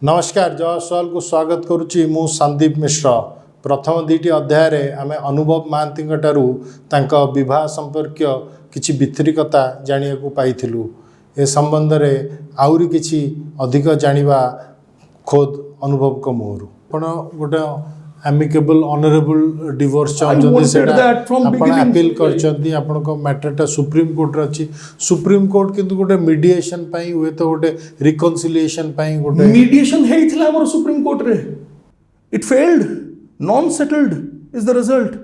नमस्कार जय सवाल को स्वागत करुच्ची मु संदीप मिश्र। प्रथम दुईटी अध्याय रे आमे अनुभव महांती तांका विवाह संपर्क किछि वितरिकता जानिया को पाइथिलु। ए संबंध रे आउरी किछि अधिक जानिबा खोद अनुभव को मोहरु आपण गोटे एमिकेबल ऑनरेबल डिवोर्स चाहते सेटा आपण अपील करचंती आपण को मैटरटा सुप्रीम कोर्ट रे अछि। सुप्रीम कोर्ट किंतु गोटे मीडिएशन पई हुए तो गोटे रिकन्सिलिएशन पई गोटे मीडिएशन हेइथिला हमर सुप्रीम कोर्ट रे it failed non settled is the result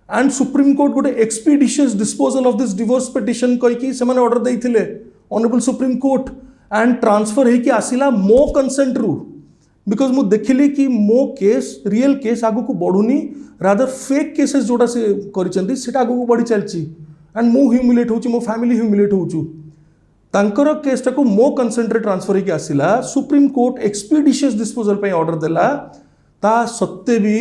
and supreme court गोटे expeditious disposal of this divorce petition कहि कि से माने ऑर्डर देइथिले honourable supreme court and transfer हे कि आसिला मो कंसेंट रु बिकॉज मु देखिली कि मो केस रियल केस आगु को बढ़ुनी रादर फेक केसेस जोड़ा से करिसेंती सेटा आगु को बढ़ी चलची एंड मु ह्यूमिलेट होची मो फैमिली ह्यूमिलेट होचू तांकर केसटा को मो कंसेंट रे ट्रांसफर हे कि आसिला सुप्रीम कोर्ट एक्सपीडिशियस डिस्पोजल पे ऑर्डर देला ता सत्ते भी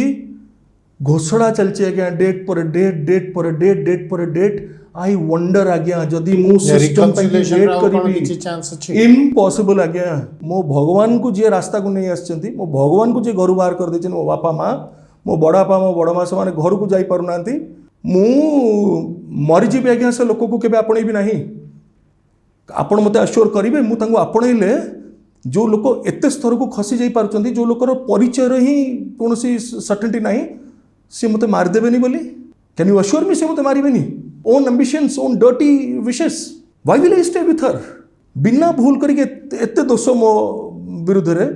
घोषणा चलची आज्ञा डेट पर डेट पर डेट आई वंडर आज्ञा जदि मु सिस्टम पे वेट करिबी किछि चांस अछि इम्पॉसिबल आज्ञा मो भगवान को जे रास्ता को नहीं आछंती मो भगवान को जे घर बाहर कर देछन मो बापा माँ मो बड़ा बापा मो बड़ माँ से माने घर को जाई पारु नांती मु मरि जीबे आज्ञा से लोक को केबे आपणे भी नाही आपण मते अश्योर करिवे मु तांको आपणैले जो लोक एते स्तर को खसी जाई पारुचंती जो लोकर परिचय ही कोनोसी सर्टेनिटी नाही से मते मार देबेनी बोली कैन यू अश्योर मी से मते मारिबेनी own ambitions own dirty wishes why will I stay with her बिना भूल करके एते दोष मो विरुद्ध रे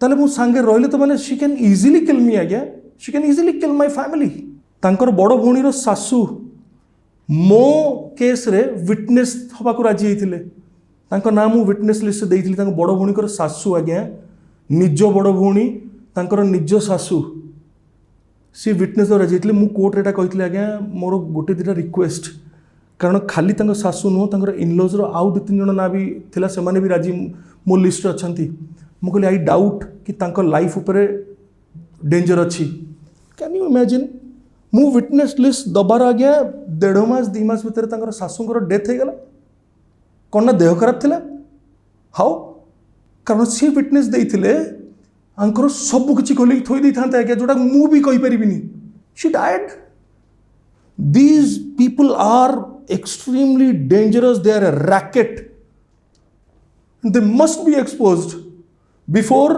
ताले मु संगे रहले तो माने शी कैन इजीली किल मी आज्ञा she can easily kill my family तांकर बड़ भौणीर सासू मो केस रे विटनेस हबा को राजी हेतिले तांको नाम मु विटनेस लिस्ट देइथिली तांको बड़ भौणीकर सासू आज्ञा निज बड़ भौणी तांकर निज सासू सी विटनेस द्वारा जाइए मु कोर्ट रेटा कही आज्ञा मोर गोटे दुटा रिक्वेस्ट कारण खाली तंग सासू नुह तर इनलॉज आउ दु तीन जन ना भी थिला से माने भी राजी मो लिस्ट अच्छा मु कहली आई डाउट कि तांको लाइफ उपरे डेंजर अच्छी कैन यू इमेजिन मु विटनेस लिस्ट दबार आज्ञा 1.5 मास 2 मास भितर तांकर सासूंकर डेथ हो गला कौन ना देह खराब थिला हाउ कारण सी विटनेस देइथिले आंकर सब किसी खोल थोई दी था आज्ञा जोटा मु भी कही परिबिनी she died these people are extremely dangerous they are a racket they must be exposed before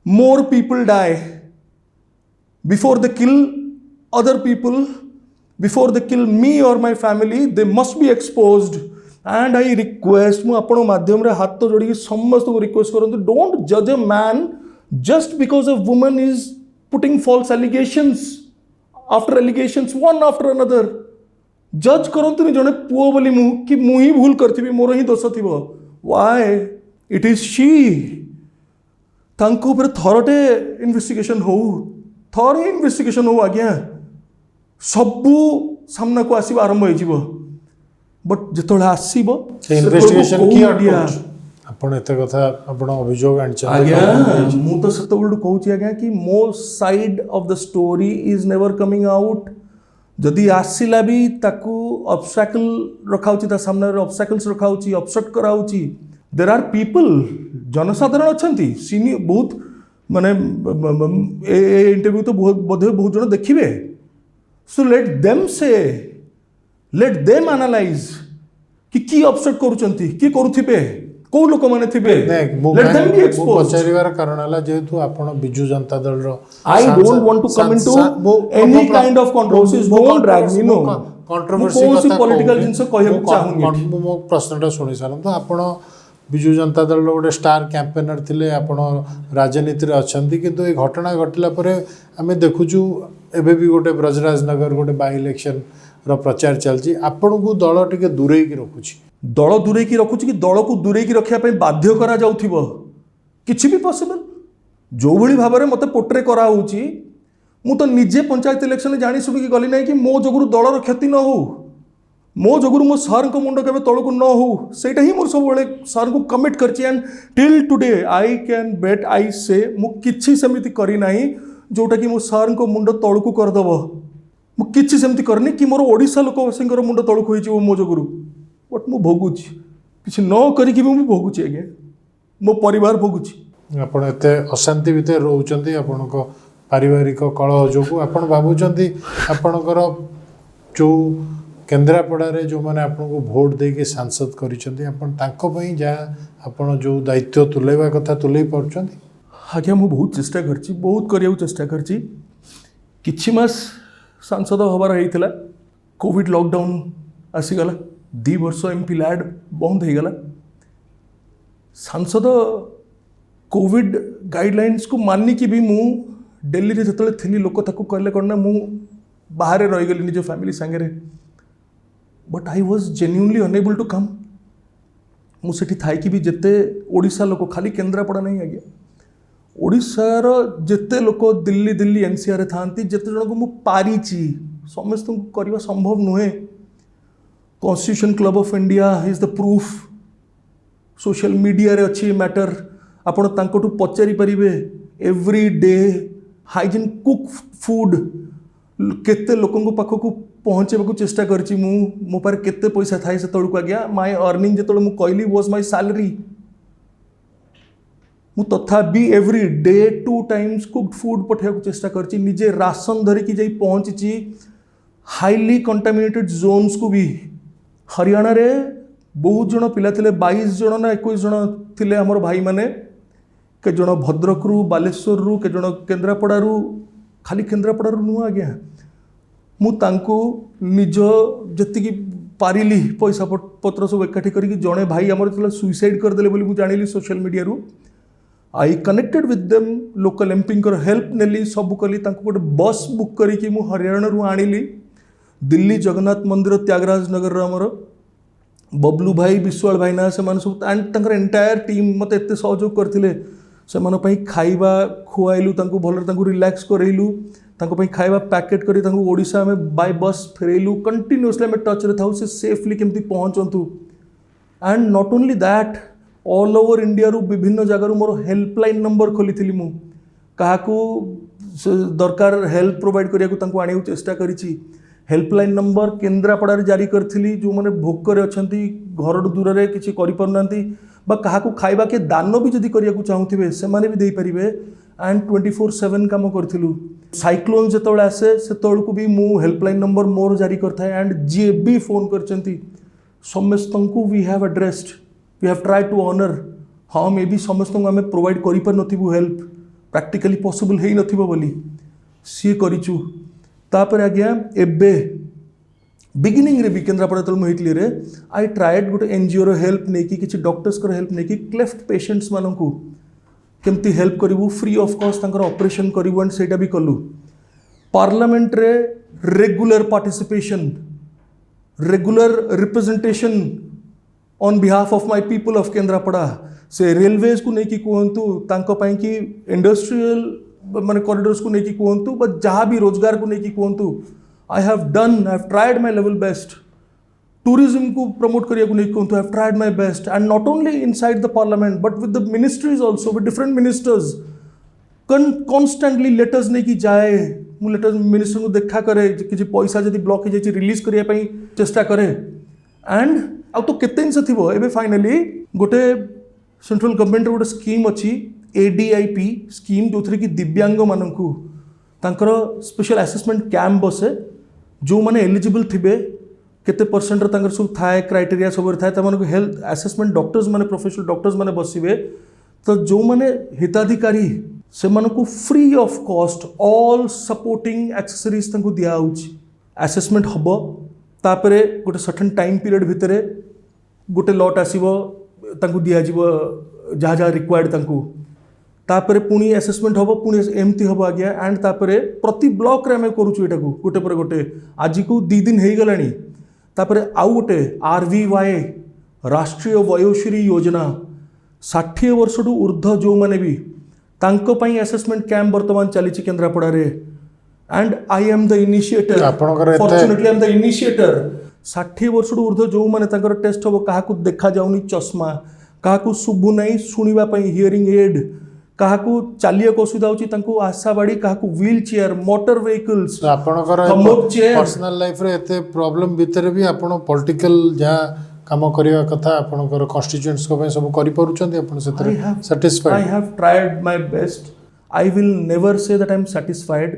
more people die before they kill other people before they kill me और my family they must be exposed and I request मु आपण माध्यम रे हाथ तो जोड़ी समस्त को रिक्वेस्ट करंतु डोंट जज a man just because a woman is putting false allegations one after another judge करंतु नि जने पुओ बोली मु कि मु ही भूल करथिबी मोर ही दोष थिबो why it is she तांको ऊपर थरटे इन्वेस्टिगेशन हो आज्ञा सबु सामना को आसीबा आरंभ होई जिवो बट जेतोळे आसीबो इन्वेस्टिगेशन की आडिया आपण एते कथा आपण अभियोग आनछन आज्ञा मु तो सत बोलू कहूची आज्ञा कि मो side of the story is never coming out जदि आसिला भी ताकू ऑब्स्टैकल रखाउची ता सामने ऑब्स्टैकल्स रखाउची ऑब्स्ट्रक्ट कराउची देयर आर पीपल जनसाधारण अछंती सीनी बहुत माने ए इंटरव्यू तो बहुत जन देखिबे सो लेट देम एनालाइज कि ऑब्स्ट्रक्ट करूचंती कि करूथिबे को लोक माने थिबे लेट देम बी एक्सपोज्ड पचारिवार कारण हला जेतु आपण बिजु जनता दल रो I don't want to come into any kind of controversies don't drag me know controversy कथा पॉलिटिकल जिंस कहय चाहूनी मो प्रश्नटा सुनि सारन तो आपण बिजु जनता दल रो गोटे स्टार कैंपेनर थिले आपण राजनीति रे अछंती किंतु ए घटना घटिला परे हमें देखुछु एबे भी गोटे ब्रजराजनगर गोटे बाय इलेक्शन रो प्रचार चलची आपण को दल टिके दूरे की रखुची दल दूरे की रखुची कि दल को दूरे की रखिया पे बाध्य करा जाउथिबो किछि भी पॉसिबल जो भली भाबरे मते पोट्रे करा होउची मु तो निजे पंचायत इलेक्शन में जानी सुनी कि गली नहीं कि मो जगुरु दलर क्षति न हो मो जगुरु मो सर को मुंड केबे तळको न हो सेटा ही मोर सब बेले सर को कमिट करची and till today I can bet I say मु किछि समिति करी नाही जोटा कि मो सर को मुंड तळको कर दबो मु किछि समिति करनी कि मोर ओडिसा लोक सिंगर मुंड तळको होई छी मो जगुरु बट मु भोगुची किसी न करिकी भी भोगुची आज्ञा मो परिवार भोगुची ଆପଣ ଏତେ ଅଶାନ୍ତି ଭିତରେ ରହୁଛନ୍ତି ଆପଣଙ୍କ ପାରିବାରିକ କଳହ ଯୋଗୁଁ ଆପଣ ଭାବୁଛନ୍ତି ଆପଣଙ୍କର ଯେଉଁ କେନ୍ଦ୍ରାପଡ଼ାରେ ଯେଉଁମାନେ ଆପଣଙ୍କୁ ଭୋଟ ଦେଇକି ସାଂସଦ କରିଛନ୍ତି ଆପଣ ତାଙ୍କ ପାଇଁ ଯାହା ଆପଣ ଯେଉଁ ଦାୟିତ୍ୱ ତୁଲେଇବା କଥା ତୁଲେଇ ପାରୁଛନ୍ତି? ଆଜ୍ଞା ମୁଁ ବହୁତ ଚେଷ୍ଟା କରିଛି, ବହୁତ କରିବାକୁ ଚେଷ୍ଟା କରିଛି। କିଛି ମାସ ସାଂସଦ ହେବାର ହେଇଥିଲା, କୋଭିଡ଼ ଲକଡାଉନ୍ ଆସିଗଲା, 2 ବର୍ଷ MP ଲ୍ୟାଡ୍ ବନ୍ଦ ହେଇଗଲା। ସାଂସଦ କୋଭିଡ଼ ଗାଇଡ଼ଲାଇନ୍ସକୁ ମାନିକି ବି ମୁଁ ଦିଲ୍ଲୀରେ ଯେତେବେଳେ ଥିଲି ଲୋକ ତାକୁ କହିଲେ କ'ଣ ନା ମୁଁ ବାହାରେ ରହିଗଲି ନିଜ ଫ୍ୟାମିଲି ସାଙ୍ଗରେ, ବଟ୍ ଆଇ ୱାଜ୍ ଜେନ୍ୟୁନଲି ଅନଏବଲ୍ ଟୁ କମ୍। ମୁଁ ସେଠି ଥାଇକି ବି ଯେତେ ଓଡ଼ିଶା ଲୋକ, ଖାଲି କେନ୍ଦ୍ରାପଡ଼ା ନାହିଁ ଆଜ୍ଞା, ଓଡ଼ିଶାର ଯେତେ ଲୋକ ଦିଲ୍ଲୀ NCRରେ ଥାଆନ୍ତି, ଯେତେ ଜଣଙ୍କୁ ମୁଁ ପାରିଛି, ସମସ୍ତଙ୍କୁ କରିବା ସମ୍ଭବ ନୁହେଁ। Constitution club of India is the proof. Social media रे अच्छी मैटर, आपण तांकोटू पचारि परिबे every day hygiene cook food केते लोकंको पाखकू पहुँचेबाकू चेष्टा करछि। मो पारे केते पैसा थाए से तळकू आज्ञा माय अर्निंग जेतळे मु कहली वाज माय सैलरी। मु तथापि every day 2 times cooked food पठेबाकू चेष्टा करछि। निजे राशन धरिकी जाई पहुँची हाईली कंटामिनेटेड जोन्स को भी। हरियाणा रे बहुत जन पिला थिले, 22 जन ना 21 जन थिले हमर भाई माने, के जन भद्रक रु बालेश्वर रु, के जन केन्द्रापड़ा रु, खाली केन्द्रापड़ा रु नुह आज्ञा। मु तांको निज जतिकी पारिली पैसा पत्र सब एकाठी करिकी जने भाई हमर थिला सुइसाइड कर देले बोली मु जानिली सोशल मीडिया रु। I connected with them, local MP कर हेल्प नेली, सब कली, तांको गोटे बस बुक करिकी मु हरियाणा रु आनिली दिल्ली जगन्नाथ मंदिर त्यागराज नगर रे हमर बबलू भाई, विश्वाल भाई ना से सब एंड तंकर एंटायर टीम मत एत सहयोग करथिले। से मन पई खाइबा खुआइलु, तांको भलर तांको रिलैक्स करैलु, तांको पई खाइबा पैकेट करी तांको ओडिशा में बाय बस फेरैलु। कंटिन्यूअसली हम टच रे थाउ से सेफली केमती पहुंचंतु। And not only that, all over India रु विभिन्न जगह मोर हेल्पलाइन नंबर खोली मु, काहाकू दरकार हेल्प प्रोवाइड करिया को तांको आनिया चेष्टा करिछि। हेल्पलाइन नंबर केन्द्रापड़ा जारी करी, जो मैंने भोकर अच्छा घर दूर से किसी करना क्या खाइबा के दान भी जदि करने चाहूे से भी दे पारे। एंड 24/7 काम करूँ। साइक्लोन जो आसे से को भी मु हेल्पलाइन नंबर मोर जारी करता। एंड जी भी फोन कर समस्त को we have addressed, we have tried to honour. हाँ मे भी समस्त को आम प्रोवाइड कर हेल्प प्रैक्टिकली पॉसिबल है बोली सी करूँ। तापर आज्ञा एबे बिगिनिंग रे भी केन्द्रापड़ा तल मुझे रे आई ट्राएड गोटे एनजीओ रो हेल्प नहीं कि किसी डॉक्टर्स को हेल्प नहीं कि क्लेफ्ट पेशेंट्स मानू केमती हेल्प करूँ फ्री ऑफ कॉस्ट तांकर ऑपरेशन करूँ। एंड सेटा भी कलु। पार्लियामेंट रे regular participation, regular representation on behalf of my people of Kendrapara. से रेलवेज को लेकिन कहतु तांको पाई कि इंडस्ट्रियल माने कॉरिडोर्स को लेकिन कहतु बट जहाँ भी रोजगार को लेकिन कहतु I have tried my level best. Tourism को प्रमोट करिया को नहीं कहतु I have tried my best. And not only inside the parliament but with the ministries also, with different ministers constantly letters नहीं कि जाए। मु लेटर मिनिस्टर को देखा करे, किसी पैसा जब ब्लॉक हो जाए रिलीज करने चेष्टा करे। एंड आउ तो केते जिनस थी एबे फाइनली गोटे सेंट्रल गवर्नमेंट गोटे स्कीम अच्छी ADIP स्कीम जो थी कि दिव्यांग मानू तांकर स्पेशल असेसमेंट कैंप बसे। जो मैंने एलिजिबल थिबे केते परसेंट तांकर सब थाए क्राइटेरिया सब थाए तमनको हेल्थ असेसमेंट डॉक्टर्स माने प्रोफेशनल डॉक्टर्स माने बसिबे। तो जो मैंने हिताधिकारी से मानकू free of cost all supporting accessories तांको दिया होउची। असेसमेंट हबो तापरे गोटे सर्टेन टाइम पीरियड भितरे गोटे लॉट आसीबो तांको दिया जीवो जहाँ जहाँ रिक्वायर्ड तांको। तापरे पुणी असेसमेंट हम पुणी एमती हम आज्ञा। एंड तापरे प्रति ब्लॉक रे आम करूँ यहाँ गोटे पर गोटे आज को 2 दिन हो गलानी। तापरे आउ गोटे RVY राष्ट्रीय वयोश्री योजना 60 वर्ष टू ऊर्ध्व जो मैंने भी तांको पाई असेसमेंट कैंप वर्तमान चली केन्द्रापड़ा रे। And I am the initiator, fortunately I am the initiator. 60 वर्ष टू ऊर्ध्व जो मैंने तांकर टेस्ट हम क्या देखा जाऊनी चश्मा, क्या शुभु नहीं शुणा हियरिंग एड, क्या चलिया असुविधा हो आशा बाड़ी, क्या wheel chair, motor vehicles. Personal life रे एते प्रॉब्लम भितर भी आपण पॉलिटिकल जहाँ काम करवा कथा आपनकर कन्स्टिट्यूएंट्स को पे सब करि परुचंती अपन सेतरे satisfied I have tried my best. I will never say that I am satisfied.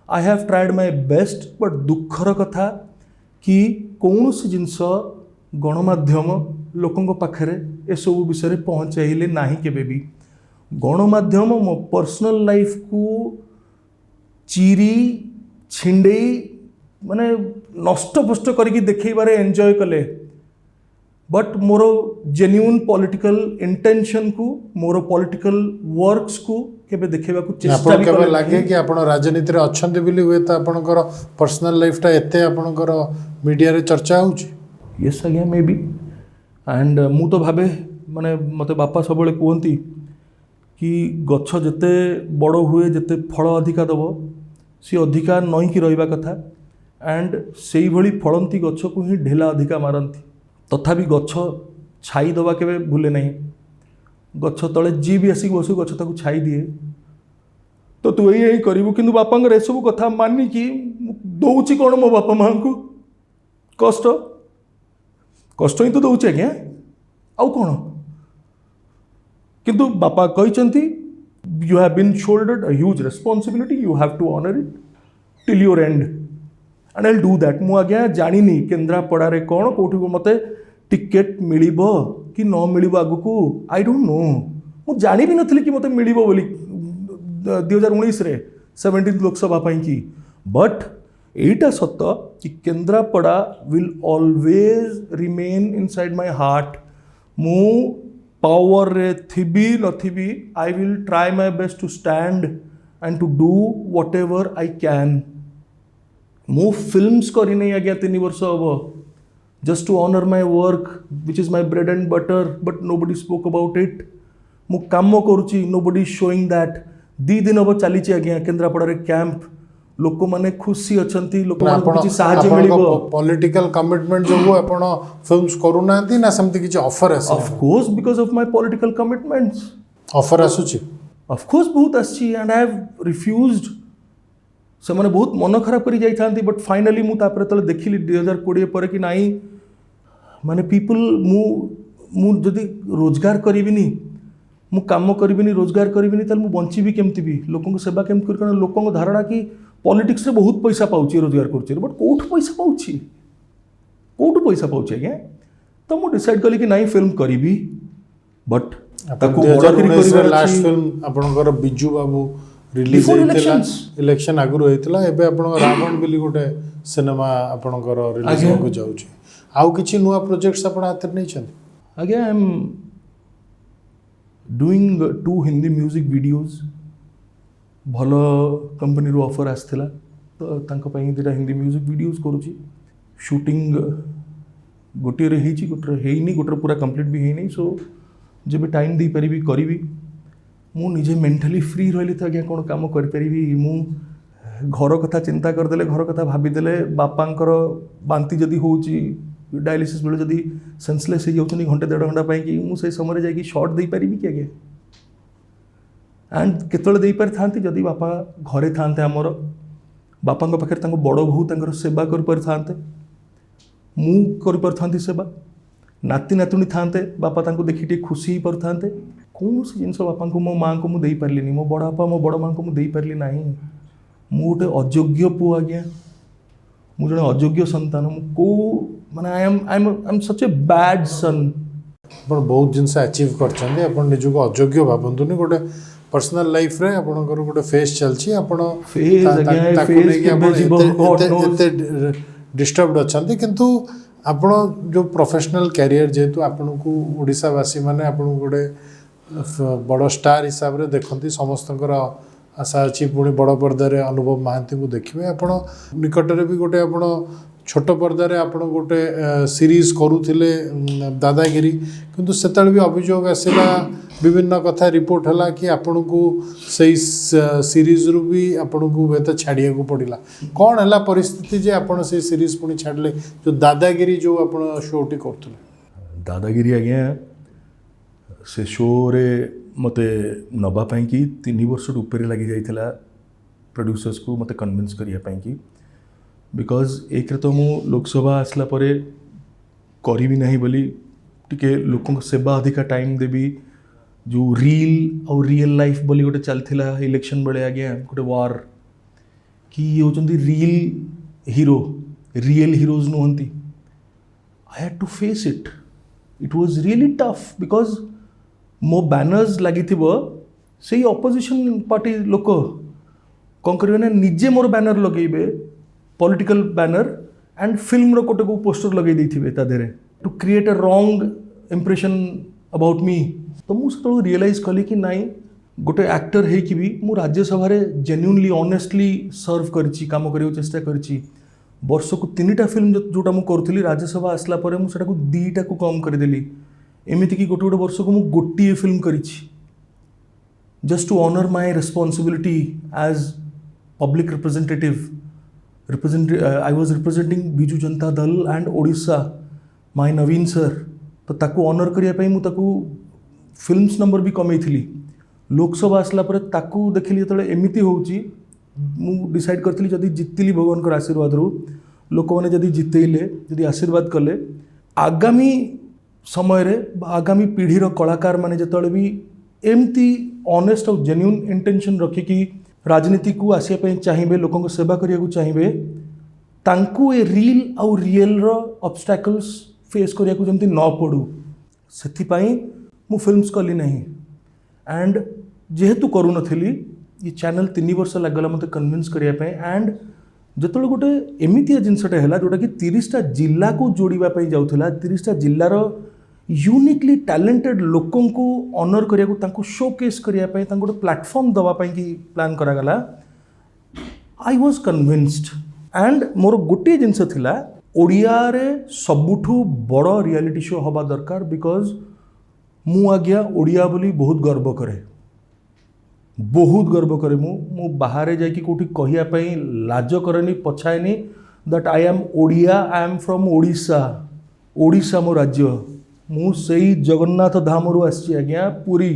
I have tried my best, but दुखर कथा कि कौनसी जिनस गणमाध्यम लोकंक पाखरे ए सब विषय पहुँचाइले नाही केबे भी गणमाध्यम मो पर्सनल लाइफ को चिरी छिंडेई माने नष्टपुष्ट करके देखैबारे एंजॉय कले but more genuine political intention को मोर पॉलिटिकल वर्क्स को केबे देखैबा को चेष्टा भी केबे लागे कि आपण राजनीति रे अछंती बिली हुए त आपणकर पर्सनल लाइफ ता एते आपणकर मीडिया रे चर्चा होउची yes again may be and मु तो भाबे माने मते बापा सबले कहती कि गछ जेते बड़ हुए जेते फल अधिका दब सी अधिका नई कि रहिबा कथा एंड सेई भली फलंती गछ को ही ढेला अधिका मारंती तथापि गछ छाई दबा केबे भूले नहीं गछ तले जी भी आसिक बसु गछ ताकू छाई दिए तो तू यही करू कि बापा सब कथा मानिकी दौची कौन मो बापा माँ को कष्ट कष्ट ही तो दौचे आज्ञा आउ कौन किंतु बापा कहते you have been shouldered a huge responsibility you have to honour it till your end and I will do that मु आज्ञा जानी केन्द्रापड़ा कौन कौटी मते टिकेट मिलिबो कि न मिलिबो आगु आई डोंट नो मु जानी भी नथली कि मते मिलिबो बोली 2019 रे 17 लोकसभा की बट एटा सत कि Kendrapara will always remain inside my heart मु पावर रे थिबी नथिबी I will try my best to stand and to do whatever I can मु फिल्म्स करी नहीं आज्ञा 3 वर्ष हम just to honour my work which is my bread and butter but nobody spoke about it मु काम करुच्ची nobody showing that 2 दिन हम चली आज्ञा केन्द्रापड़ा कैंप लोक माने खुशी अछंती लोक माने किछि सहायता मिलिबो पॉलिटिकल कमिटमेंट जो वो आपण फिल्म्स करू नांती ना समति किछि ऑफर आसी of course because of my political commitments offer आसुची ऑफ कोर्स बहुत आसी एंड आई हैव रिफ्यूज्ड से मैंने बहुत मन खराब कर जाइथांती बट फाइनली मु तापर तले देखिली 2020 पर कि नाही माने पीपल मु जदि रोजगार करिबिनी मु काम करिबिनी रोजगार करिबिनी तले मु बंची भी केमती भी लोकन सेवा केम कर कारण लोकन धारणा कि पॉलिटिक्स रे बहुत पैसा पाउची रोजगार करची बट कोठ पैसा पाउची कोठ पैसा पाउची आज्ञा तो मु डिसाइड कली कि नाही फिल्म करिबी बट ताकू बड़ा करी लास्ट फिल्म आपनकर बिजू बाबू रिलीज होइतिला इलेक्शन आगुर होइतिला एबे आपण रावण बिली गोटे सिनेमा आपनकर रिलीज हो जाउची आउ किछि नुवा प्रोजेक्ट्स आपण हाथ नै छन again I am doing 2 Hindi music videos भलो कंपनी रो ऑफर आस्थिला तो तांको पई दिटा हिंदी म्यूजिक वीडियोस करूची शूटिंग गोटे रे हेची गोटे हेइनी गोटे पूरा कंप्लीट भी हेइनी सो जेबे टाइम दे परिबी करिबी मु निजे मेंटली फ्री रही तो आज्ञा कौन कम करी मु घर कथा चिंता करदेले घर कथा भाविदेले बापांकर बांती जदि होची डायलिसिस बेले जदि सेंसलेस हो जाउछनी घंटे 1.5 घंटा पाई कि मु से समय जाई शॉट दे पारिबी कि आज्ञा एंड केतले दे पारि थांती जदि बापा घरे थांते हमर बापांक पाखरे तांको बड़ बहु तांकर सेवा कर पारि थांते मु कर पारि थांती सेवा नाती नातुणी थांते बापा तांको देखि टे खुशी पर थांते कौन सी जिनस बापा को मो माँ को मुझे दे पार्ली मो बड़ बापा मो बड़ माँ को मुझे दे पार्ली ना मु गोटे अयोग्य पु आज्ञा मु जड़े अयोग्य संतान को माने I am such a bad सन आपण बहुत जिनस अचीव करछन्ते आपण निजु को अयोग्य भाबंतुनी गोटे पर्सनल लाइफ रे आपणकर गोटे फेस चलछि आपण फेस आज्ञा ताकू फेस आपण जीवन एते डिस्टर्बड अछन्ते किंतु आपण जो प्रोफेशनल कैरियर जेतु आपण को ओडिसा वासी माने आपण गोटे बड़ स्टार हिसाब से देखती समस्त आशा अच्छी पुणी बड़ पर्दार अनुभव महांती को देखिए आपण निकटरे भी गोटे आपण छोट पर्दार आपण गोटे सीरीज करुले दादागिरी किंतु सेतल भी अभियोग आसला विभिन्न कथा रिपोर्ट है कि आपण को सही सीरीज रु भी आपण को बेत छाड़िया को पड़ला कौन है परिस्थिति जे आपण से सीरीज पुणी छाड़ले जो दादागिरी जो आपण शोटी करथले दादागिरी आज्ञा से शो रे मते नबा पाई कि 3 वर्ष ऊपर लगी जाइथिला प्रोड्यूसर्स को मते कन्विंस करिया पाई कि बिकॉज एक रे तो मु लोकसभा आसला परे करी नहीं बोली टिके लोकों सेवा अधिका टाइम देवी जो रील और रियल लाइफ बोली गोटे चलता इलेक्शन बेले आज्ञा गोटे वार कि ये होचंदी रियल हीरो रियल हीरोज नुहंती I had to face it it was really tough because मो बैनर्स लगी से ऑपोजिशन पार्टी लोक कौन करेंगे ना निजे मोर बैनर लगे पॉलिटिकल बैनर एंड फिल्म रो कोटे को पोस्टर लगे देथिबे ता देरे to create a wrong impression about me तो मुझे से रियलाइज कली कि नाई गोटे एक्टर है कि भी मु राज्यसभा जेन्युइनली ऑनेस्टली सर्व करिछि काम करियो चेष्टा करिछि वर्ष को 3टा फिल्म जोटा मु करूथली राज्यसभा आसला परे मु सेटा को 2टा को कम कर देली एमिति कि गोटे गोटे वर्ष को मु गोटिए फिल्म करिछि just to honour my responsibility as public representative I was representing Biju Janata Dal and Odisha my Naveen sir तो ताकू ऑनर करिया पई मु ताकू फिल्म्स नंबर भी कमई थी लोकसभा आसला परे ताकू देखिली जो एमती होची मु डिसाइड करथली जदि जितली भगवान का आशीर्वाद रू लोक मैंने जदि जितेले जदि आशीर्वाद कले आगामी समय रे आगामी पीढ़ीर कलाकार माने जतले भी एमती ऑनेस्ट और जेन्युइन इंटेंशन रखिकी राजनीति को आसिया पे चाहिए लोकों को सेवा करिया को चाहिए तांकू ए रील और रियल रो ऑब्स्टैकल्स फेस करिया को जमती न पड़ू सेथिपाई मु फिल्म्स कली नहीं एंड जेहेतु करू नथिली ये चैनल 3 वर्ष लागला मते कन्विंस करिया पे एंड जतले गोटे एमितिया जिनसटा हैला जोटा कि 30टा जिल्ला को जोड़ीबा पे जाउथला 30टा जिल्लार यूनिकली टैलेंटेड लोकों को ऑनर करिया को तांको शोकेस करिया पे तांको गोटे प्लेटफॉर्म दवा पे कि प्लान करा गला I was convinced and more गोटे जिनस थिला ओडिया रे सबुठू बड़ रियलिटी शो हवा दरकार बिकॉज मु आज्ञा ओडिया बोली बहुत गर्व करे मु बाहर जाकि कोठी कहिया पई लाज करेनी पछाएनी that I am Odia I am from Odisha मो राज्य मु सेई जगन्नाथ धामरु आसी आज्ञा पुरी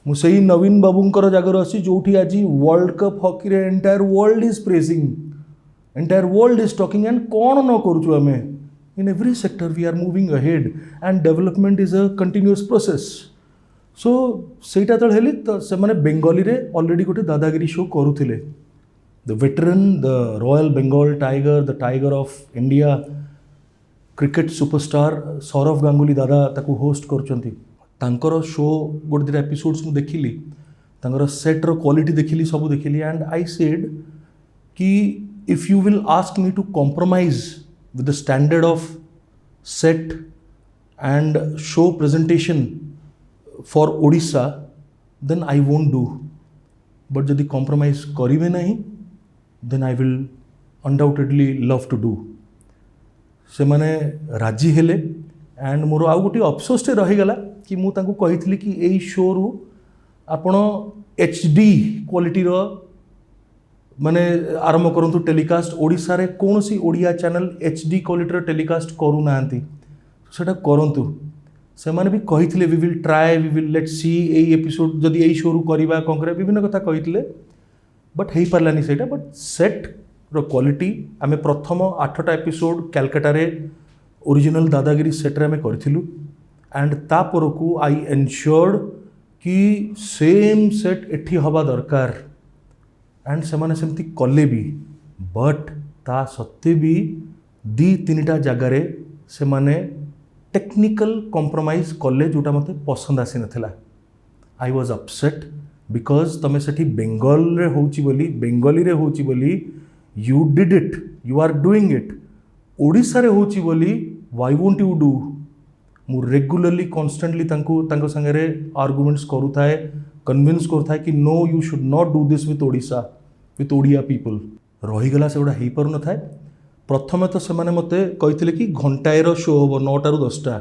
मु सेई नवीन बाबूंकर जगार आसी जोठी आज वर्ल्ड कप हॉकी रे entire world is praising entire world is talking and कौन न करूछु आमे in every sector we are moving ahead and development is a continuous process so सेटा तळ हेली त से माने बेंगली रे ऑलरेडी गोटे दादागिरी शो करूथिले the veteran the royal Bengal tiger the tiger of India cricket superstar Sourav Ganguly Dada ताकू होस्ट करचंती तांकर शो गोटे 2 एपिसोड्स मु देखिली तांकर सेट रो क्वालिटी देखिली सब देखिली एंड आई सेड कि if you will ask me to compromise with the standard of set and show presentation for Odisha, then I won't do. But जदि compromise करिवे नहीं, then I will undoubtedly love to do. से माने राजी हेले and more आउ गोटे अफसोस टे रहीगला कि मु तांको कहितली कि एई शो रु आपण HD क्वालिटी रो माने आरंभ करंतु टेलीकास्ट ओडिशा रे कौन सी Odia channel HD quality telecast करू नांती सेटा करंतु से माने भी कहिथिले we will try we will let see a episode जदि एई शो रु करबा कंकरे विभिन्न कथा कहिथिले बट हेई पारलानी सेटा बट सेट रो क्वालिटी आमे प्रथम 8टा एपिसोड कलकत्ता रे ओरिजिनल दादागिरी सेट रे आमे करथिलु एंड ता परकू आई एनश्योर्ड कि सेम सेट एठी हवा दरकार एंड से माने सेमती कले भी बट ता सत्ते भी 2-3टा जगार से माने टेक्निकल कॉम्प्रोमाइज कले जोटा मते पसंद आसी नथिला आई वाज अपसेट बिकॉज तमे सेठी बेंगल रे होची बोली बेंगली रे होची बोली you did it you are doing it Odisha रे होची बोली व्हाई वोंट यू डू मु रेगुलरली कॉन्स्टेंटली तांको संगे आर्गुमेंट्स करू थाए कन्विंस करू थाए कि no you should not do this with Odisha with Odia people रहीगला से गोटा हो पार न थाए प्रथमे तो से मते कहते कि घंटाएर शो हम 9टा ରୁ 10टा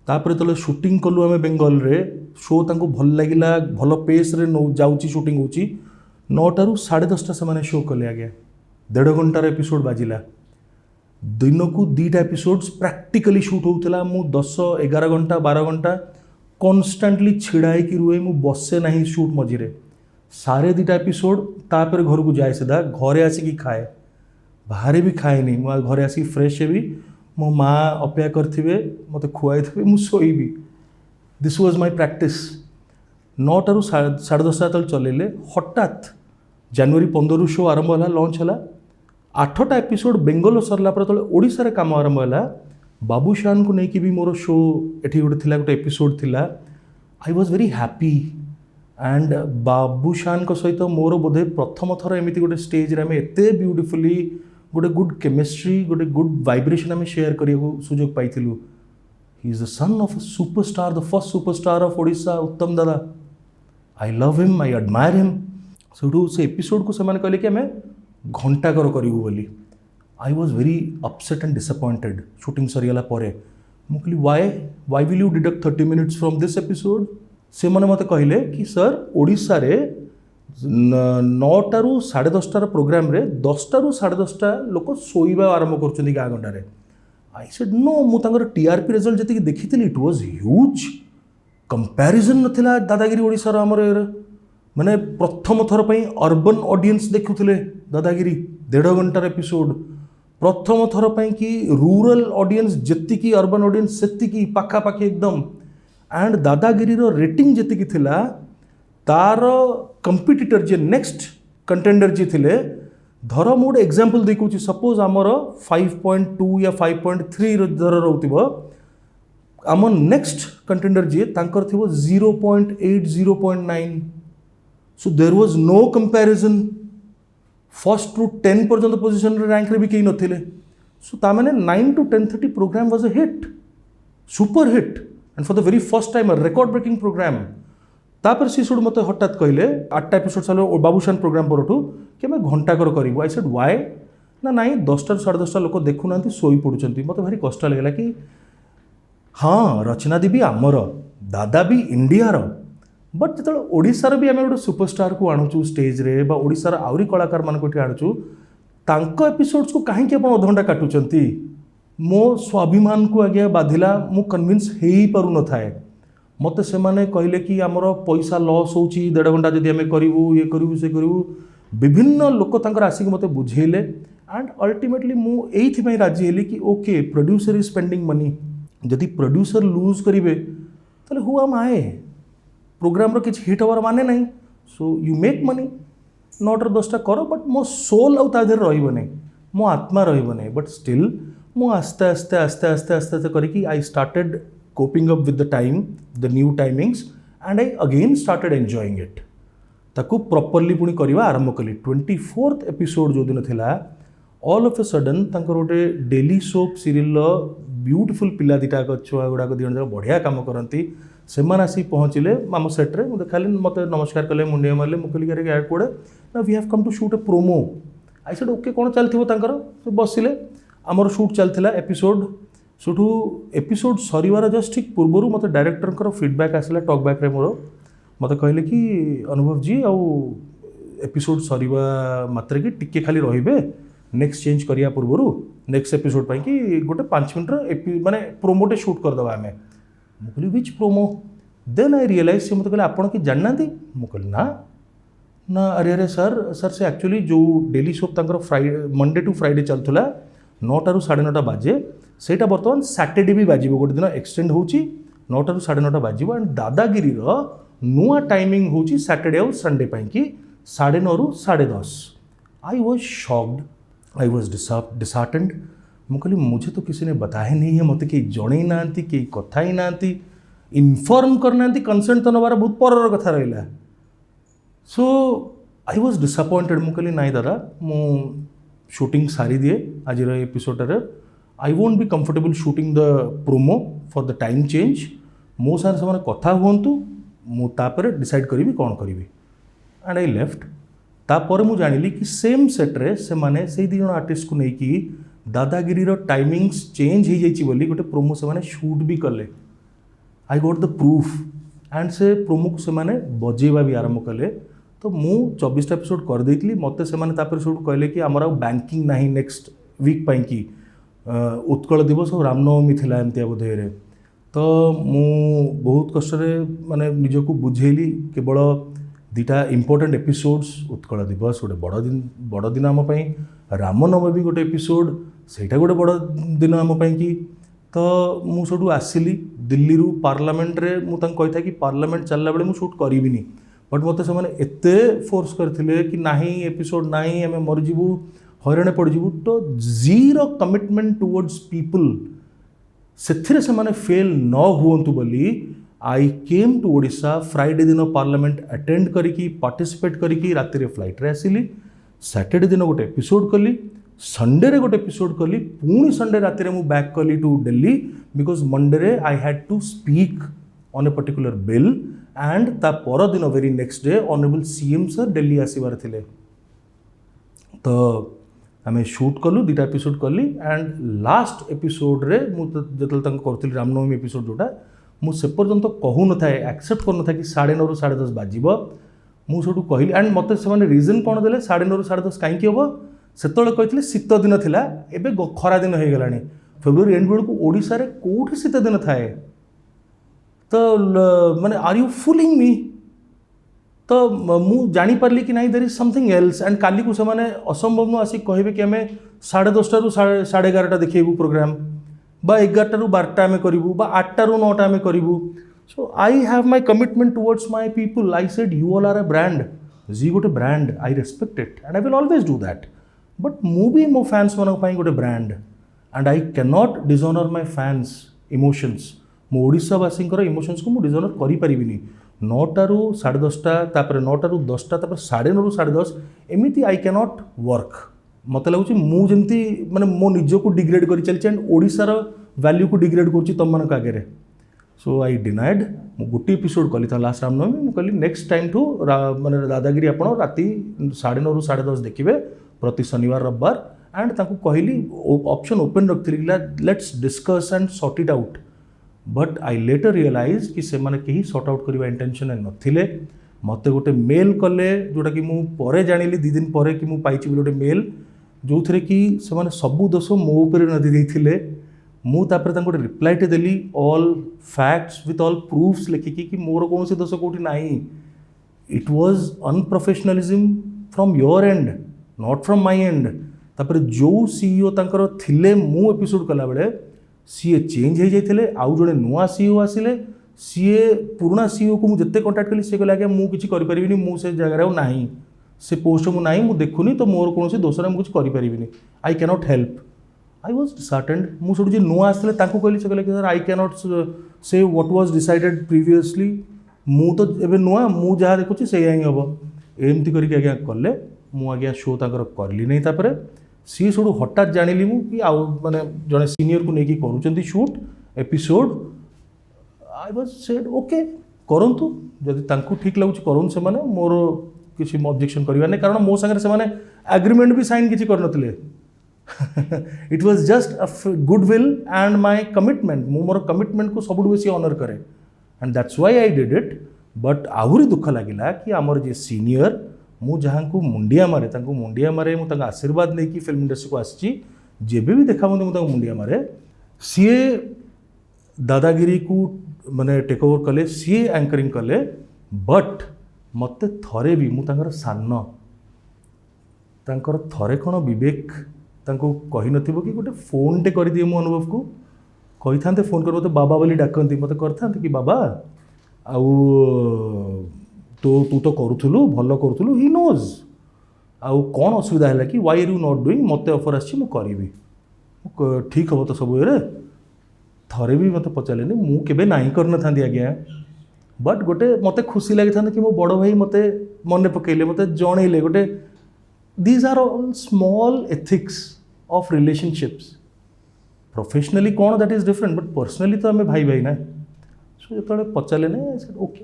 तापर तो शूटिंग कलु आम बेंगल रे शो तांको भल लगिला भल पेस रे जाउची शूटिंग होची 9टा ରୁ 10:30 से माने शो कले आगे 1.5 घंटार एपिसोड बाजिला दिन को 2टा एपिसोड्स प्रैक्टिकली शूट होउतला मु 10-11 घंटा 12 घंटा कॉन्स्टेंटली छिड़ाई कि रुए मु बसे नहीं शूट मझिरे 2.5 एपिसोड तापर घर को जाए सीधा घरे आसिकी खाए बाहर भी खाए नहीं घरे आसिक फ्रेश हेबी मो माँ अपेक्षा करथिबे मते खुआइथिबे मु सोइबी दिस वाज माय प्रैक्टिस 9टारू 10:30 तक चलेले हठात जनवरी 15 शो आरंभ होला लॉन्च होला 8टा एपिसोड बेंगलोर सरला पर तले ओडिसा रे काम आरंभ होला बाबूशान को नेकी भी मोर शो एठी गोटे थिला गोटे एपिसोड थिला I was very happy and Babushan को सहित मोर बोधे प्रथम थर एमिति गोटे स्टेज रे एते ब्यूटीफुली गोटे गुड केमिस्ट्री गोटे गुड वाइब्रेशन आम शेयर करिया सुजोग पाइथिलु he is the son of a superstar the first superstar of Odisha Uttam Dada I love him I admire him सेठू से एपिसोड को सेमाने कहले कि आम घंटाकर करूँ बोली I was very upset and disappointed shooting सरीगला मु कहली why will you deduct 30 minutes from this episode से मैंने मत कहले कि सर ओडिशा रे 9टारू 10:30 प्रोग्राम रे 10टारू 10:30 लोक शोवा आरंभ कर गाँ गंडारे आई सेड नो मुझे टीआरपी रिजल्ट जी देखी इट वाज ह्यूज कंपैरिजन नथिला दादागिरी ओडिशा रो हमर माने प्रथम थर पई अर्बन ऑडियंस देखुथिले दादागिरी 1.5 घंटार एपिसोड प्रथम थर पई कि रूरल ऑडियंस जत्तिकी अर्बन ऑडियंस सेत्तिकी पाखापाखि एकदम एंड दादागिरी रो रेटिंग जत्तिकी थिला तार कंपिटिटर जे नेक्स्ट कंटेंडर जी थिले धर मु गोटे एग्जांपल देखुची सपोज आमर 5.2 या 5.3 धर रहउतिबो आम नेक्स्ट कंटेंडर जी तांकर थिबो 0.8 0.9 so there was no comparison first to 10 पर्यंत पोजिशन रैंक रे भी कहीं नथिले सो ता माने 9 to 10:30 programme was a hit super hit and for the very first time a record breaking programme तापर सी सुड मते हठात कहले 8टा एपिसोड सालो बाबूशान प्रोग्राम परठू कि मैं घंटाकर करिवो आई सेड व्हाई ना नहीं 10टारू 10:30 लोक देखु नांती सोई पडुचंती मते भारी कष्ट लागला कि हाँ रचना देवी आमर दादा भी इंडिया रो बट जो ओडिशार भी आम गोटे सुपरस्टार को आणुचु स्टेज रे बा ओडिशार आउरी कलाकार मान को आणुचु तांको एपिसोड्स को कहीं आप अधघंटा काटुचंती मो स्वाभिमान को आज्ञा बाधिला मु कन्विन्स हो ही पारु न थाए मते से माने कहले कि आमर पैसा लॉस होची 1.5 घंटा जदि आम करूँ ये करूँ से करूँ विभिन्न लोक तांकर आसिक मते बुझेले एंड अल्टीमेटली मु एइथि राजी हेली कि okay producer is spending money जदि प्रोड्यूसर लूज करेंगे तो हु आम आए प्रोग्राम रो किछ हिट हवर माने नहीं सो यू मेक मनी 9 10टा कर बट मो सोल आउ ता देर रहिबो नहीं मो आत्मा रहिबो नहीं बट स्टिल मो आस्ते आस्ते आस्ते आस्ते आस्ते आस्ते करके I started coping up with the time the new timings and I again started enjoying it ताकू प्रॉपर्ली पुणी करवा आरंभ कली 24th एपिसोड जो दिन थिला ऑल ऑफ ए सडन तांकर गोटे डेली सोप सीरियल ब्यूटीफुल पिला दिटा छुआ गुड़ाक दी जन बढ़िया कम करती से आसी पहुँचले आम सेट्रे मुझे खाली मत नमस्कार कले मुंडिया मारे मुझे कहली कौड़े ना we have come to shoot a promo I said okay कौन चलती से बसिले आमर शूट चलता एपिसोड सेठू एपिसोड सरीवार जस्ट ठीक पूर्वर मत डायरेक्टर फीडबैक आसला टॉकबैक रे मोर मत कहले कि अनुभव जी आउ एपिसोड सरीवा मात्र कि टिके खाली रहिबे नेक्स्ट चेंज करिया पूर्वर नेक्स्ट एपिसोड पाई कि गोटे 5 मिनट माने प्रोमोटे शूट करदबा आमे मु कहली विच प्रोमो देन आई रियलाइज से मत कहले आपण कि जानना दी मु कहली ना ना अरे अरे सर सर से एक्चुअली जो डेली सोप तांकर फ्राइडे मंडे टू फ्राइडे चलथुला 9टारू 9:30 बाजे सेटा बर्तमान सैटरडे भी बाजिबो गोटे दिन एक्सटेंड होची 9टारू 9:30 बाजिबो एंड दादागिरी रो नुआ टाइमिंग होची सैटरडे और संडे पाई कि 9:30 रू 10:30 I was shocked I was disheartened मुझे मुझे तो किसी ने बताया नहीं है मत कई जन ना कई कथा ही ना इनफर्म करना कंसेंट तो नबार बहुत पर कथा रहा सो आई वाज डिसअपॉइंटेड मुझे कहली नाई दादा मु शूटिंग सारी दिए आज episode I won't be comfortable shooting the promo for the time change मो सारे से कथा हूँ मुझे डिसाइड करी कौन करी एंड आई लेफ्ट तापर मु जानिली कि सेम सेट्रे से माने से दी जन आर्टिस्ट को लेकिन दादागिरी रो टाइमिंग्स चेंज हो जाइए बोली गोटे प्रोमो से माने शूट भी कले I got the proof and से प्रोमो को से माने बजेवा भी आरंभ कले तो मु 24टा एपिसोड कर देइतली मते से माने तापर शूट कहले कि हमर बैंकिंग नाही नेक्स्ट वीक पाई कि उत्कल दिवस और रामनवमी थिला एमतिया बोधे रे तो मु बहुत कष्ट माने निजको बुझेली केवल 2टा इंपोर्टेंट एपिसोड्स उत्कल दिवस गोटे बड़ दिन आम रामनवमी गोटे एपिसोड ସେଇଟା ଗୋଟେ ବଡ଼ ଦିନ ଆମ ପାଇଁ କି। ତ ମୁଁ ସେଠୁ ଆସିଲି ଦିଲ୍ଲୀରୁ ପାର୍ଲାମେଣ୍ଟରେ, ମୁଁ ତାଙ୍କୁ କହିଥାଏ କି ପାର୍ଲାମେଣ୍ଟ ଚାଲିଲା ବେଳେ ମୁଁ ସୁଟ୍ କରିବିନି, ବଟ୍ ମୋତେ ସେମାନେ ଏତେ ଫୋର୍ସ କରିଥିଲେ କି ନାହିଁ ଏପିସୋଡ଼ ନାହିଁ, ଆମେ ମରିଯିବୁ, ହଇରାଣ ପଡ଼ିଯିବୁ। ତ ଜିରୋ କମିଟମେଣ୍ଟ ଟୁवर्ड्स ପିପୁଲ୍, ସେଥିରେ ସେମାନେ ଫେଲ୍ ନ ହୁଅନ୍ତୁ ବୋଲି आई केम टू ओडिशा। फ्राइडे दिन पार्लियामेंट अटेंड करिकी पार्टिसिपेट करिकी राति फ्लाइट्रे आसिली। सैटरडे दिन गोटे एपिसोड कली, संडे रे गोटे एपिसोड कली, पुणी संडे राति मु बैक कली टू दिल्ली बिकॉज मंडे रे I had to speak on a particular bill and ता पर दिन very next day honourable CM sir Delhi आसबार थिले। तो आम शूट कलु, दुटा एपिसोड कली एंड लास्ट एपिसोड रे जो करी रामनवमी एपिसोड जोटा मुझे पर्यंत कहू न था, एक्सेप्ट कर था कि 9:30 ରୁ 10:30 बाजिब। मुझे कहली एंड मत से रिजन कौन देले 9:30 ରୁ 10:30 कहीं हम से कहते शीत दिन थिला, एबे खरा दिन हो गला। फेब्रुआरी एंड बेलू ओडिशा रे कोठी शीत दिन थाए। तो माने आर यू फुलिंग मी? तो मु जानी पारली कि नहीं there is something else. And काली को से असंभव नु आसी कहबे कि आमे 10:30 ରୁ 11:30 देखिबू प्रोग्राम, बा 11 ରୁ 12 आम करूँ, बा 8 ରୁ 9 आम करूँ। So I have my commitment towards my people. I said you all are a brand, जी गोटे brand, I respect it and I will always do that. But मु भी मो फैंस मान गोटे brand and I can not dishonour my fans emotions. मो ओडिशावासी emotions को मुझे डिजॉनर करें 9टा ରୁ 10:30, तापर 9टा ରୁ 10ଟା, तापर 9:30 ରୁ 10:30, एमती आई कैन नॉट वर्क। मत लगुच मुझे माने मो निजको डिग्रेड कर चलती एंड ओडिशार वैल्यू को डिग्रेड कर तुम मान आगे। सो आई डिनाइड। मु गोटे एपिसोड कली था लास्ट रामनवमी, मुझे कहली नेक्स्ट टाइम टू माने दादागिरी आपण राति 9:30 ରୁ 10:30 देखिए प्रति शनिवार रविवार। एंड ताकू कहली ऑप्शन ओपन रखी let's discuss and sort it out. But I later realise कि से माने कहीं सॉर्ट आउट करने इंटेंशन नथिले। मत गोटे मेल कले जोटा कि मुझे जानिली 2 दिन पर कि मुझे पाई गोटे मेल जो थे कि से सबू दोष मो उपर नदी देते। मुझे गोटे रिप्लाईटे देली all facts with all proofs लिखिकी कि मोर कौन दोष कौटी ना। It was unprofessionalism from your end, not from my end. तापर जो सीईओ तांकर थिले मु एपिसोड कला बेले सीए चेंज हो जाते, आउ जड़े नुआ सीईओ आसिले। सीए पुराना सीईओ को मुझे कंटाक्ट कली, सी कहले आज्ञा मुझे किसी मुझे जगह ना, से पोस्ट को ना मुझे देखुनी, तो मोर कौन दोष ना मुझे करें, I cannot help. I was disheartened. मुझे जो नुआ आसते कहली, से कहले कि sir I cannot say what was decided previously, मु तो एबे नुआ, मु जहाँ देखुची से ही हम एमती करके आज्ञा कले। मु आज्ञा शो ताकर करली नहीं। तापर सी सब हठात जानिली मु कि आउ माने जड़े सीनियर को लेकिन करूँ shoot episode. I was said okay करंतु, जदि तांकु ठीक लगुच करन से माने मोर किसी ऑब्जेक्शन करिवा नहीं, कारण मो संगे से माने एग्रीमेंट भी साइन किसी करनथिले। It was just a goodwill and my commitment. मु मोर कमिटमेंट को सबुठ बेसी ऑनर करे and that's why I did it. But आहुरी दुख लगिला कि आमर जे सीनियर मु जहाँ को मुंडिया मारे, तांको मुंडिया मारे, मु आशीर्वाद नहीं कि फिल्म इंडस्ट्री को आसी जेबे भी देखा मुझे मुंडिया मारे। सीए दादागिरी को माने टेक ओवर कले, सीए एंकरिंग कले। बट मत थरे भी मु सान थरे कौन विवेक कही नथिबो कि गोटे फोन टे कर दिए मो अनुभव को कही था फोन कर मत बाबा बोली डाकती मत करता कि बाबा आउ तो तू तो करूलु भल करूलु, ही नोज आउ कौन असुविधा है कि why are you not doing, मत ऑफर आसी करी ठीक हम तो सब ये थरे भी मत पचारे मुझे ना करना आज्ञा। बट गोटे मत खुशी लगी था कि मो बड़ भाई मत मन पकड़े मत जनइले गोटे these are all small ethics of relationships. Professionally कौन that is different, but personally तो आम भाई भाई ना। सो जो पचारे ना okay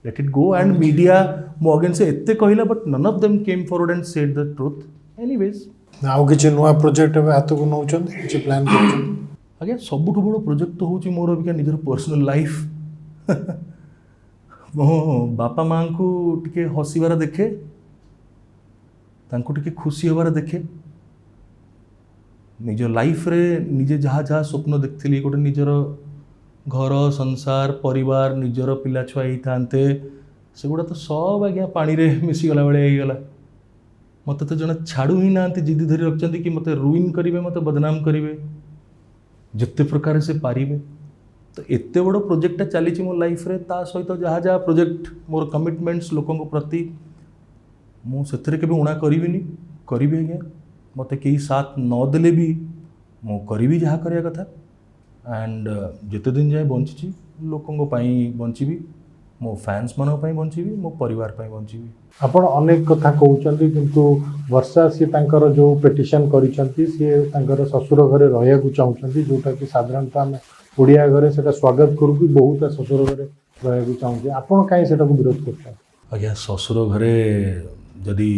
let it go. And media मो अगेंस्ट से एते कहला but none of them came forward and said the truth. Anyways आउ किछि नुआ प्रोजेक्ट हाथ को नौचन किछि प्लान करछन? आज्ञा सबुठ बड़ प्रोजेक्ट तो होची मोर अबिका निजर पर्सनल लाइफ। मो बापा माँ को टिके हसीबार देखे, तांको टिके खुशी होबार देखे। निज लाइफ रे निजे जहाँ जहाँ स्वप्न देखती गोटे निजर घर संसार परिवार निजर पिला छुआ ही था, से गुड़ा तो सब आज्ञा पानी रे मिसीगला बेले गला। मत तो जन छाड़ू ही ना जिद धरी रखते कि मत रुइन करेंगे मत बदनाम करेंगे जिते प्रकार से पारे तो एत बड़ प्रोजेक्टा चली मो लाइफ रे ता सहित जहाँ जहाँ प्रोजेक्ट मोर कमिटमेंट्स लोकों प्रति मुझे के उणा करी आज्ञा मत कहीं साथ नदेले भी मु करी जहाँ करिया कथा एंड जिते दिन जाए बंची लोकों बंची मो फैंस मान बंची मो परिवार बंची आपण अनेक कथा कहते किंतु वर्षा सी तांकर जो पिटिशन करिसेंती सी तांकर ससुर घरे रहिया को चाहउछंती जोटा कि साधारणतः आम ओडिया घरे सेटा स्वागत करू कि बहुत ससुर घरे रहिया को चाहूचे आपण काई सेटा को विरोध करछन आज्ञा ससुर घरे जदि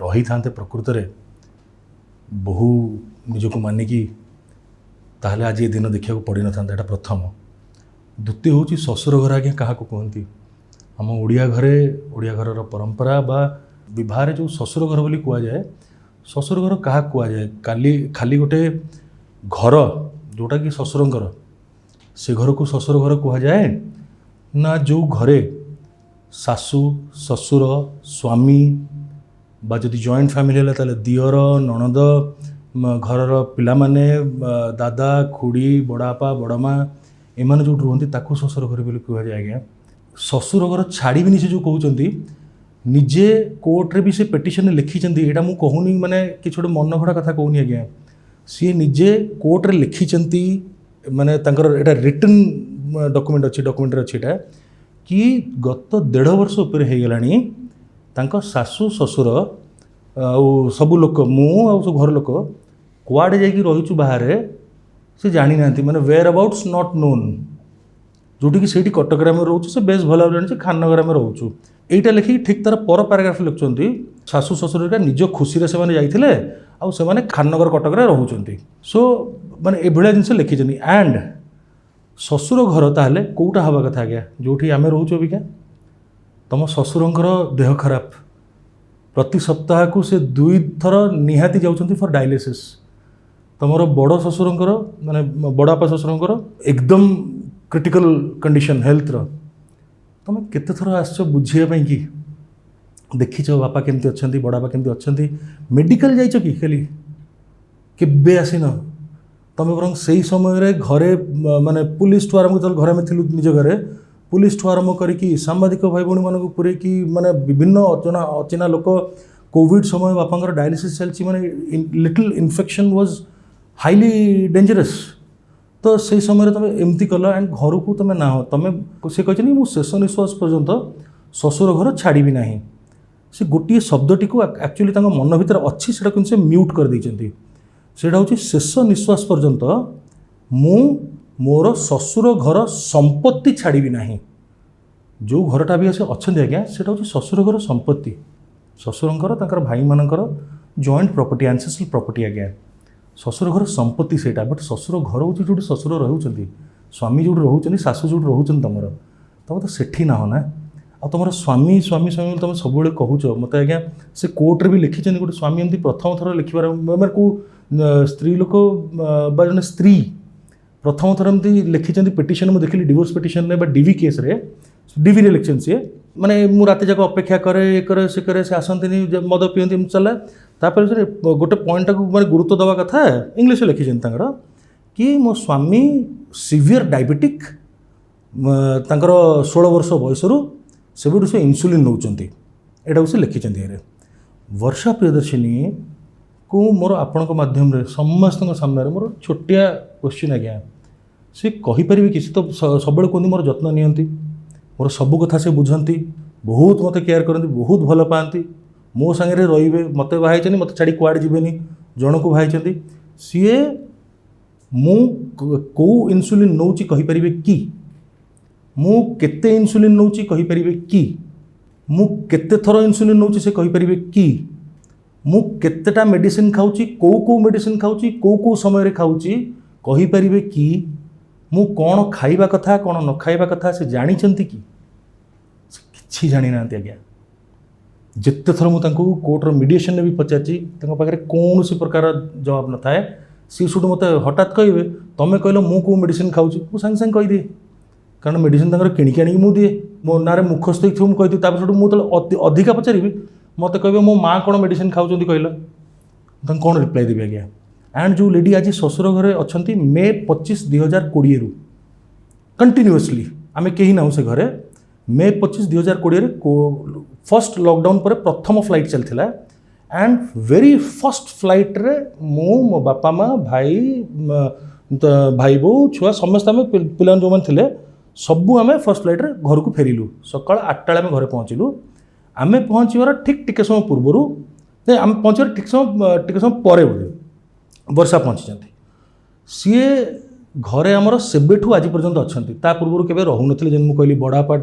रही थांते प्रकृत रे बहु निजको मानिकी ताहले आज ये दिन देखा पड़ न था प्रथम द्वितीय हूँ ससुर घर आज्ञा क्या कहती आम ओडिया घर परंपरा बा विवाह जो ससुर घर बोली कहुए ससुर घर क्या कहुए खाली गोटे घर जोटा कि ससुरंकर से घर को ससुर घर कहुए ना जो घरे सासू ससुर स्वामी बा जदि जॉइंट फैमिली है ताले दियर ननद घर पिला माने दादा खुड़ी बड़ापा बड़मा एमाने जो रुहंती ताकू ससुर घर बोली कहुए आज्ञा ससुर घर छाड़बी से जो कहते निजे कोर्ट रे भी से पिटिशन लिखिं यहाँ मुझे कहूनी माने कि छोटे मन घड़ा कथा कहूनी आज्ञा सी निजे कोर्ट रे लिखिं माने तांकर एटा रिटन डॉक्यूमेंट अच्छी डॉक्यूमेंट अच्छी एटा कि गत 1.5 वर्ष उपर हो गलानी तांको सासू ससुर सबू लोक मु सब घर लोक कुआड़े जाकि रहीचु बाहर से जानी ना माने वेयर अबाउट्स नॉट नोन जोटी कि सेठी कटक में रोचु से बेस भल जानी खाननगर में रोचु एटा लिखिक ठीक तार पर पैराग्राफ लिखुंट सासू ससुर निज खुशी से जाते आने खाननगर कटक में रोचे सो माने एभलिया जिनस लिखिं एंड ससुर घर ताहले कौटा हवा कथा आज्ञा जो आम रोचु अबिका तुम ससुरंकर देह खराब प्रति सप्ताह को से 2 थर निहाती जाउछंती फॉर डायलिसिस तुमर बड़ ससुरंकर माने बड़ापा ससुरंकर एकदम क्रिटिकल कंडीशन हेल्थ रो तुम केते थर आसछ बुझिया कि देखिछ बापा केमती अच्छंती बड़ापा केमती अच्छंती मेडिकल जाइछ कि खाली केबे आसीन तुम बरং से समय घरे माने पुलिस ठू आरंभ घर में थिलु निज घरे पुलिस ठू आरंभ करी सांबादिक भाई भाई मानक पूरे कि माने विभिन्न अचिना लोक कोविड समय बापांकर डायलिसिस चलती माने little infection was highly dangerous तो से समय तुम एमती कल एंड घर को तुम ना तुम से कहते मुझे शेष निश्वास पर्यंत ससुर घर छाड़ी ना से गोटे शब्दटी को एक्चुअली मन भर अच्छी से म्यूट कर देते सेटा हूँ शेष निश्वास पर्यंत मु मोर ससुर घर संपत्ति छाड़ी ना जो घरटा भी अच्छा आज्ञा से हूँ ससुर घर संपत्ति ससुरंकर भाई मानकर जॉइंट प्रॉपर्टी एंसेस्ट्रल प्रॉपर्टी आज्ञा ससुर घर संपत्ति सेटा बट ससुर घर हूँ जो ससुर रोचे स्वामी जो रोचे सासू जो रोचे तुम तो सेठी ना हो ना आ तुम स्वामी स्वामी स्वामी तुम सब कहूच मत आज्ञा से कोर्टे भी लिखिं गोटे स्वामी एमती प्रथम थर लिखार मैंने को स्त्री लोक जन स्त्री प्रथम थर एमती लिखिं पिटिशन मुझे देखिली डिवोर्स पिटिशन में डीवी केस रे डीवी रे लिखिं सी माने मु राति जाक अपेक्षा करे से आसती मद पीती चला तापर से गोटे पॉइंट को माने गुरुत्व दवा कथा इंग्लिश लिखिं कि मो स्वामी सीवियर डायबिटिक तांकर 16 वर्ष बयसरू से से इन्सुलिन नौचंती एटा से लिखिं वर्षा प्रियदर्शिनी को मोर आपण माध्यम समस्त सामने मोर छोटिया क्वेश्चन आज्ञा सी कहीपर कि तो सब कहते मोर जत्न नियंती मोर सब कथा से बुझंती बहुत मत केयर करती बहुत भल पाती मो सांगे रे मत बाहाई मत छाड़ी कुआड़े जीवेनि जन को बाहाई सीए मु कौ इन्सुलिन नौची कहीपर कि मु केते इन्सुलिन नौची कहीपर कि मु केते थर इन्सुलिन नौची से कहीपर कि मु केतेटा मेडिसिन खाऊची कौ मेडिसिन खाऊची कौ समय खाऊची कहीपर कि मु कौन खाइबा कथा कौन न खाइबा कथा से जानिचंती कि किछि जानी ना आज्ञा जिते थर मुझे कोर्टर मीडिएशन भी पचारि पाखे कौन प्रकार जवाब न थाए सी सुट मत हठात कहे तुम्हें कहल मु कौ मेडिसिन खाऊची मु सांगे सांगे कहीदिए कारण मेडिसिन किणिकी आनिक मुझे दिए मो ना मुखस्थ मुझे कहीदी मुझे अधिका पचारि मत कहे मो माँ कौन मेडिसिन खाऊँ कहल कौन रिप्लाई देवी आज्ञा एंड जो लेडी आज ससुर घरे अच्छा मे 25 2020 रु कंटिन्यूअसली आम कहीं ना से घरे मे 25 2020 फर्स्ट लॉकडाउन पर प्रथम फ्लाइट चलता एंड वेरी फर्स्ट फ्लाइट रे मो बापा माँ भाई भाई बो छुआ समस्त आम पिला जो मैंने सबू आम फर्स्ट फ्लाइट रे घर को फेरिलु सकाल 8टा आम घरे पहुँचलु आम पहुँचार ठीक टिके समय पूर्वर नहीं आम पहुँचार ठीक समय पर बोले वर्षा पहुँची सीए घरे आमर सेबेठू आज पर्यंत अच्छा ता पूर्व केवे रहू नथिले जेन मु कहली बड़ापा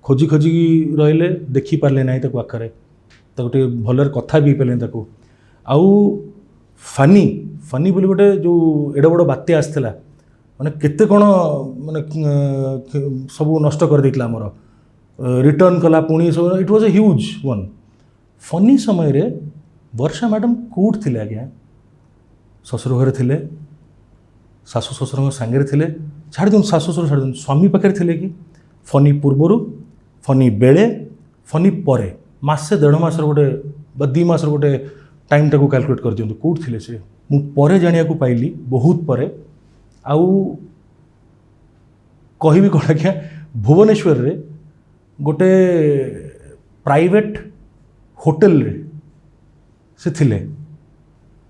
खोजी खोजी रहिले देखी पारले नाही ताको आखरे ताको टे भलर कथा भी पारले ताको आउ फानी फानी बोली गोटे जो एडे बड़ बात्या आसला माने केते कोन माने सब नष्ट कर देइतला हमर रिटर्न कला पुणी सब it was a huge one funny समय रे वर्षा मैडम कोड थिले आज्ञा ससुर घरे थिले शाशु शशुर सांगे थे छाड़ दिखाँ शाशु शशुर छाड़ दिखाँ स्वामी पाखे थे कि फनी पूर्वर फनी बेले फनी परे मासे 1.5 मास गोटे 2 मास गोटे टाइम टाक कैलकुलेट कर दिखाँ कौट थे सी मुझे जाना पाइली बहुत परे आउ कहि कौन आज्ञा भुवनेश्वर रे गोटे प्राइवेट होटेल रे से थिले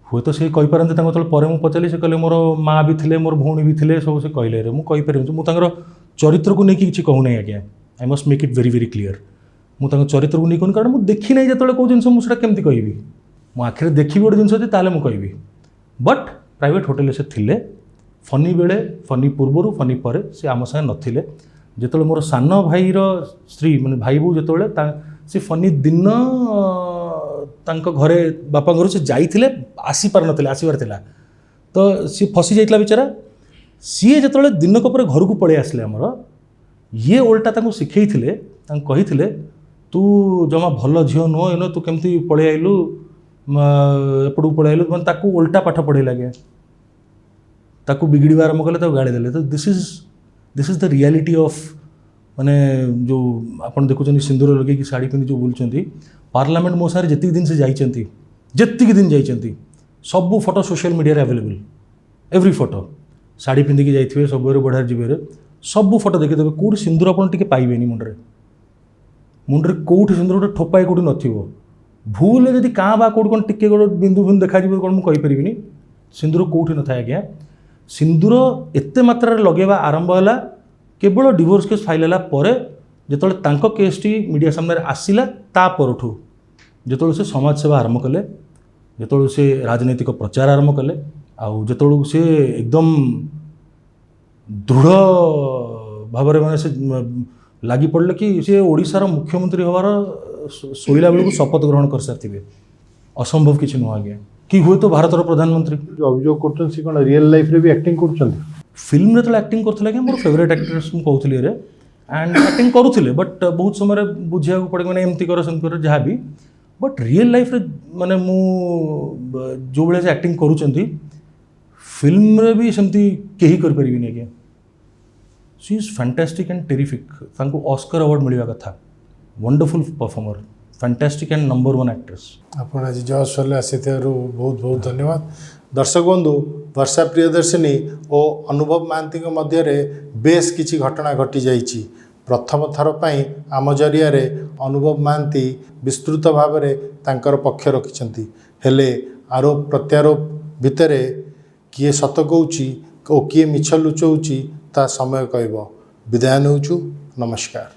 हुए तो से कही पारते पर मुझे पचारि से कहले मोर माँ भी थे मोर भौणी भी थे सब से कहले मुझे मुझे चरित्र को लेकिन किसी कहूना आज्ञा I must make it very very clear मुझे चरित्र को नहीं कहूँ कारण मुझे देखी ना जो कौ जिन मुझे केमती कहि मो आखिर देखी गोटे जिन ताले मुझे कहि बट प्राइवेट होटेल से थिले फनी बेले फनी पूर्वर फनी पर से आम सागे नथिले जो मोर सान भाईर स्त्री माने भाई बो जो से फनी दिन तांको घरे बापा घर से जाइए आसी पार नथिले आसबार थिला तो सी फसी जाइतला बेचारा सीए जो दिनक पर घर को पड़े आसले आमर ये ओल्टा तांको शिखैथिले तांको कहिथिले तू जमा भल झील नुह इन तू केमती पड़े आइलु एपटू पड़े आइलु मैंने ताकू ओल्टा पाठ पढ़े लगे ताकू बिगड़ आरम्भ कले गाड़ी देले तो this is the reality of माने जो आप देखुं सिंदूर लगे शाढ़ी पिंधि जो बुलूँ पार्लियामेंट मो सारे जी दिन से जाती जी दिन जाती सबू photo social media available every photo sari पिंधिकी जाइए सब बढ़िया जीवे सबू फोटो देखीदेवे कौट सिंदूर आपड़ पाइबे मुंडे मुंडे कौट सिंदूर गोटे ठोपाए कौट नथिबो भूल जदि क्या बा कौट कौन टिके गोटे बिंदु बिंदु देखा कौन मुझे कहीपरि सिंदूर कौट न था आज्ञा सिंदूर एत मात्रा लगेवा आरंभ है केवल डिवोर्स केस फाइल है जो केस टी मीडिया सामने आसला ता परठू जो से समाज सेवा आरंभ कले जो से राजनैतिक प्रचार आरंभ कले आउ जो से एकदम दृढ़ भाव में से लगी पड़े कि सी ओडिशार मुख्यमंत्री हबार शोला बेलू शपथ ग्रहण कर सारी असंभव किसी नुह आज्ञा कि हुए तो भारतर प्रधानमंत्री अभियोग कर कौन रियल लाइफ रे भी एक्टिंग कर फिल्म जो एक्टिंग करते मोर फेवरेट एक्ट्रेस मुझे कहली एंड एक्टिंग करुले बट बहुत समय बुझा पड़े मैंने एमती कर सेमती कर जहाँ भी बट रियल लाइफ रे माने मु जो बेले से एक्टिंग करुँच फिल्म रे भी सेमती कहीं कर पारिबिनी आज्ञा सी इज फैंटास्टिक एंड टेरिफिक तांको ऑस्कर अवार्ड मिलवा कथा wonderful performer fantastic and number 1 actress आपण आज जज शोले आसिथिबारु बहुत बहुत धन्यवाद दर्शक बंधु वर्षा प्रियदर्शिनी और अनुभव महांती मध्य बेस किछि घटना घटी जाइछि प्रथम थर पई आम जरिया रे अनुभव महांती विस्तृत भाव में तांकर पक्ष रखिछंती हेले आरोप प्रत्यारोप भितरे किए सत कहूँ और किए मिछ लुचौची ता समय कहब विदाय नौचु नमस्कार।